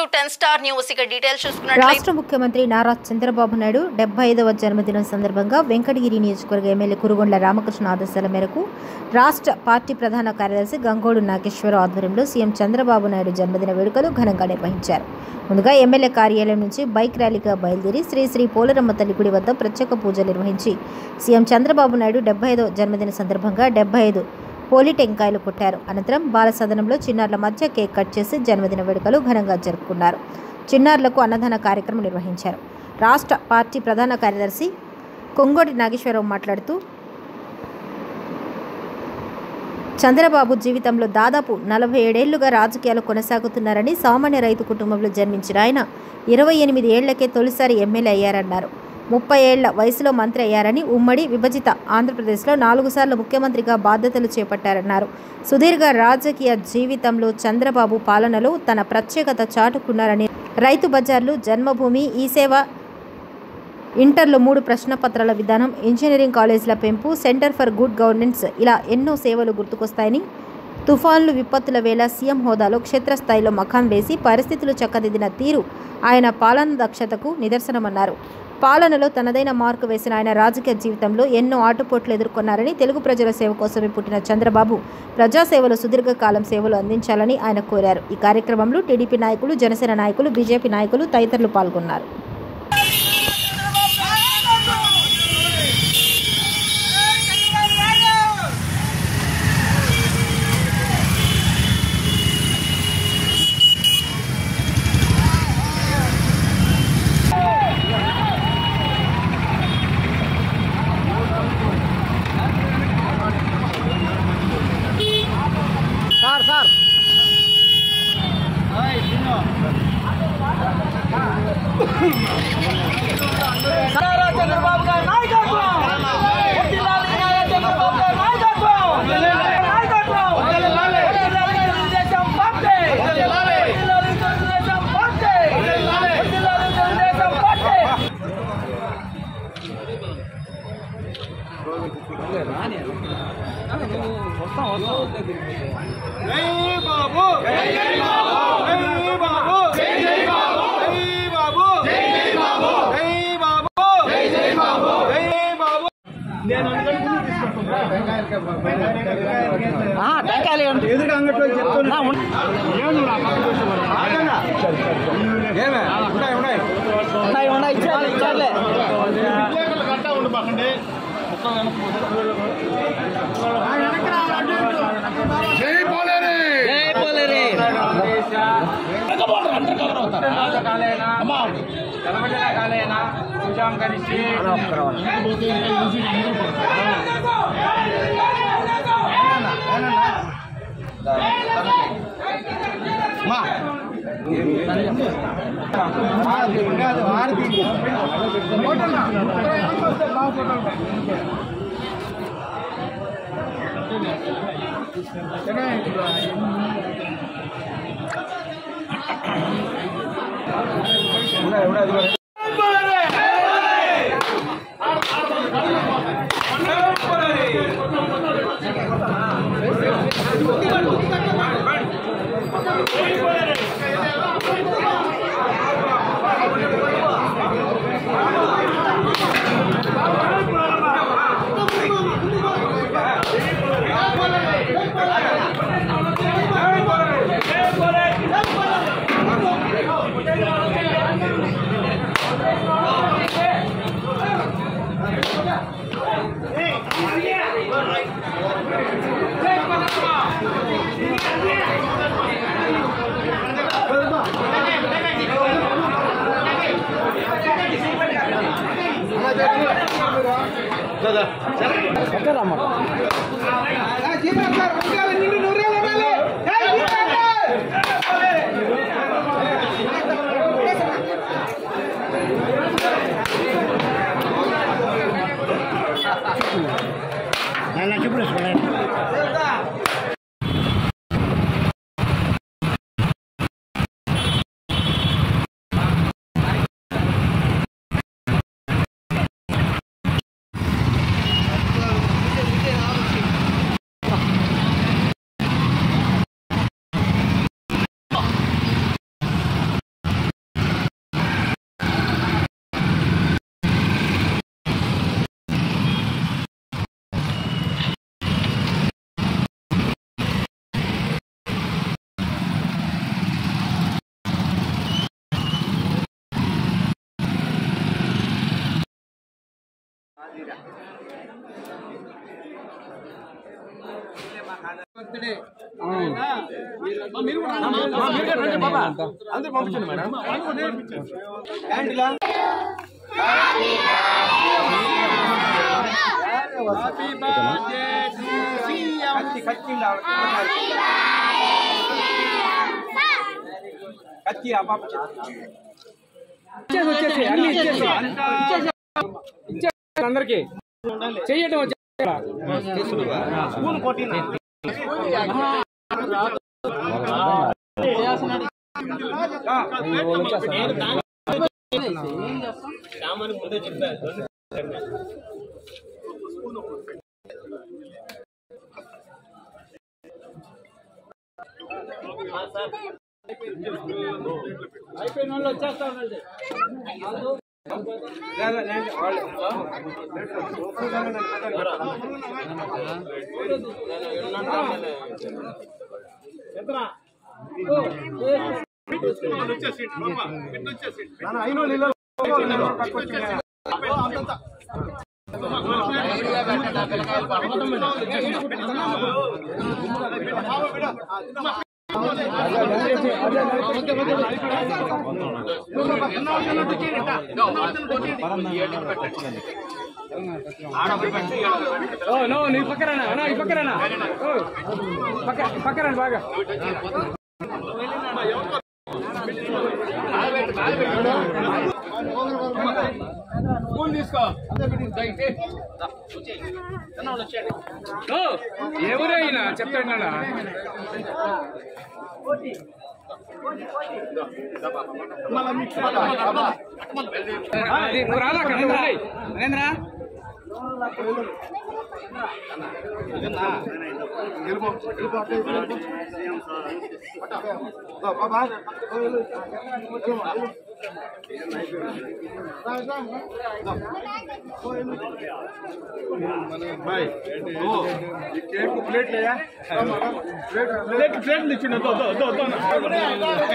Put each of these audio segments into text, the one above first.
to 10 Star News. ఇక details చూసుకున్నట్లయితే రాష్ట్ర ముఖ్యమంత్రి నారా చంద్రబాబు నాయుడు 75వ జన్మదినం సందర్భంగా వెంకటగిరి నియోజకవర్గ ఎమ్మెల్యే కురుగొండ్ల రామకృష్ణ ఆదేశాల మేరకు రాష్ట్ర పార్టీ ప్రధాన కార్యదర్శి గంగోడు నాగేశ్వరరావు ఆధ్వర్యంలో సీఎం చంద్రబాబు నాయుడు జన్మదిన వేడుకలు ఘనంగా నిర్వహించారు. ముందుగా ఎమ్మెల్యే కార్యాలయం నుంచి బైక్ ర్యాలీగా బయలుదేరి శ్రీ పోలరమ్మ తల్లి గుడి వద్ద ప్రత్యేక పూజలు నిర్వహించి సీఎం చంద్రబాబు నాయుడు 75వ జన్మదిన సందర్భంగా 75 పోలి టెంకాయలు కొట్టారు. అనంతరం బాల సదనంలో చిన్నారుల మధ్య కేక్ కట్ చేసి జన్మదిన వేడుకలు ఘనంగా జరుపుకున్నారు. చిన్నారులకు అన్నదాన కార్యక్రమం నిర్వహించారు. రాష్ట్ర పార్టీ ప్రధాన కార్యదర్శి కొంగోటి నాగేశ్వరరావు మాట్లాడుతూ చంద్రబాబు జీవితంలో దాదాపు 47 ఏళ్లుగా రాజకీయాలు కొనసాగుతున్నారని, సామాన్య రైతు కుటుంబంలో జన్మించిన ఆయన 28 ఏళ్లకే తొలిసారి ఎమ్మెల్యే అయ్యారన్నారు. 30 ఏళ్ల వయసులో మంత్రి అయ్యారని, ఉమ్మడి విభజిత ఆంధ్రప్రదేశ్లో 4 సార్లు ముఖ్యమంత్రిగా బాధ్యతలు చేపట్టారన్నారు. సుదీర్ఘ రాజకీయ జీవితంలో చంద్రబాబు పాలనలో తన ప్రత్యేకత చాటుకున్నారని, రైతు బజార్లు, జన్మభూమి, ఈ సేవ, ఇంటర్లో 3 ప్రశ్నపత్రాల విధానం, ఇంజనీరింగ్ కాలేజీల పెంపు, సెంటర్ ఫర్ గుడ్ గవర్నెన్స్ ఇలా ఎన్నో సేవలు గుర్తుకొస్తాయని, తుఫాన్లు విపత్తుల వేళ సీఎం హోదాలో క్షేత్రస్థాయిలో మకాం వేసి పరిస్థితులు చక్కదిద్దిన తీరు ఆయన పాలన దక్షతకు నిదర్శనమన్నారు. పాలనలో తనదైన మార్కు వేసిన ఆయన రాజకీయ జీవితంలో ఎన్నో ఆటుపోట్లు ఎదుర్కొన్నారని, తెలుగు ప్రజల సేవ కోసమే పుట్టిన చంద్రబాబు ప్రజాసేవలో సుదీర్ఘకాలం సేవలు అందించాలని ఆయన కోరారు. ఈ కార్యక్రమంలో టీడీపీ నాయకులు, జనసేన నాయకులు, బీజేపీ నాయకులు తదితరులు పాల్గొన్నారు. చంద్రబాబు గారి నాయకత్వం, చంద్రబాబు గారి నాయకత్వం, Telugu Desam party, Telugu Desam party, Telugu Desam party. జై బాబు, జై బాబు, జై బాబు, జై బాబు, జై బాబు, జై బాబు, జై బాబు, జై బాబు, జై బాబు. నేను ఎదురుగా అంగట్లో చెప్తున్నా. కాలేనా పూజాం కలిసి అందరూ పంపించండి మేడం. వచ్చేసి అన్ని ఇచ్చేసి అందరికి చెయ్యటం వచ్చే అయిపోయిన వాళ్ళు వచ్చేస్తా ఉండండి. నీ పక్కరానా ఈ పక్కరానా పక్కరాని బాగా ఎవరైనా చెప్తాడా రాలా నరేంద్ర प्लेट ले प्लेट प्लेट नीचे दो दो दो दो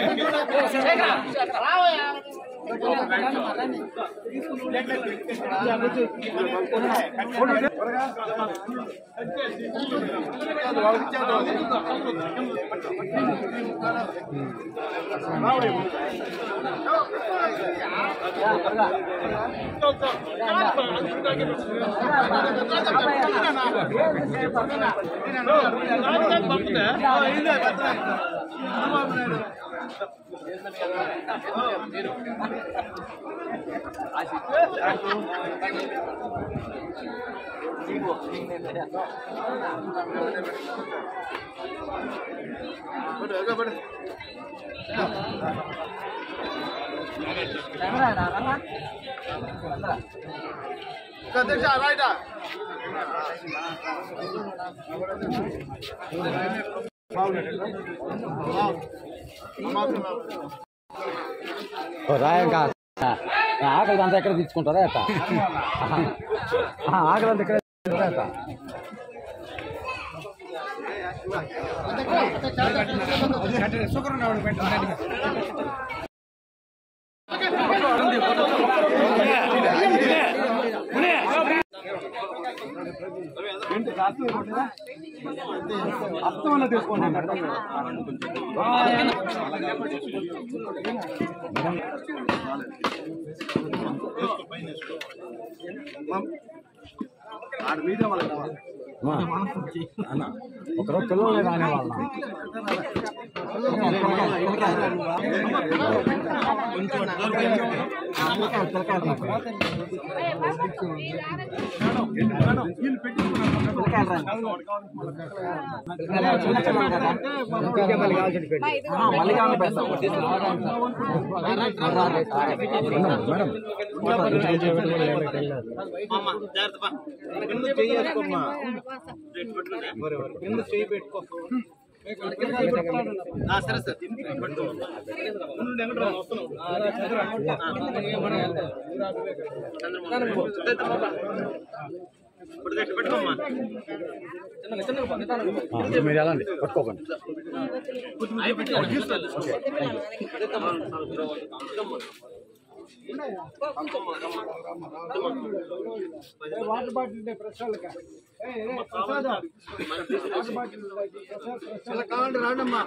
రాయంగా ఆకలి అంతా ఎక్కడ తీసుకుంటారా అట్ట ఆకలి అంతా ఎక్కడ అర్థం తీసుకోండి ఒకరోజు పిల్లలు రానే వాళ్ళ సరే సార్ మీరు ఎలా అండి పట్టుకోకండి వాటర్ బాటిల్ ప్రసాద్ కావాలంటే రాండమ్మా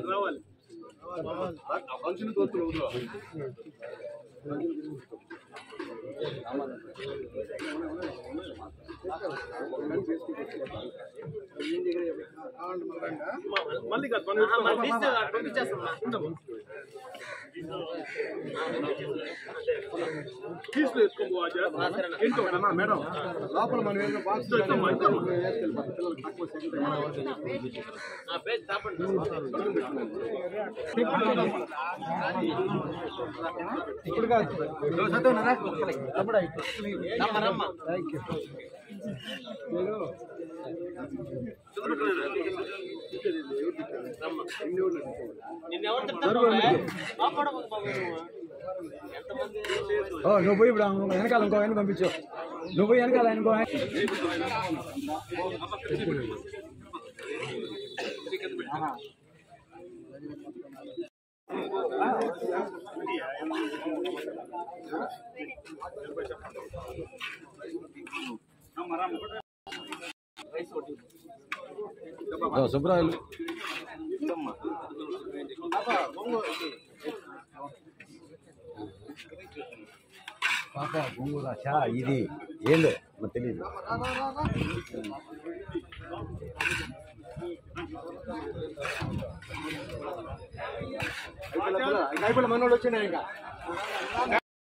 రావాలి ఫంక్షన్ మళ్ళీ తీసుకుపోవా మేడం లోపల మనం ఏదో బాక్స్ ఇప్పుడు కాదు నువ్వు పోయి ఇప్పుడు వెనకాల ఇంకో ఆయన పంపించు నువ్వు పోయి వెనకాల ఇంకో సుబ్రాయిలు పాప గోంగూర చా ఇది ఏందో మరి తెలియదు అయిపోయి మనోళ్ళు వచ్చినాయి ఇంకా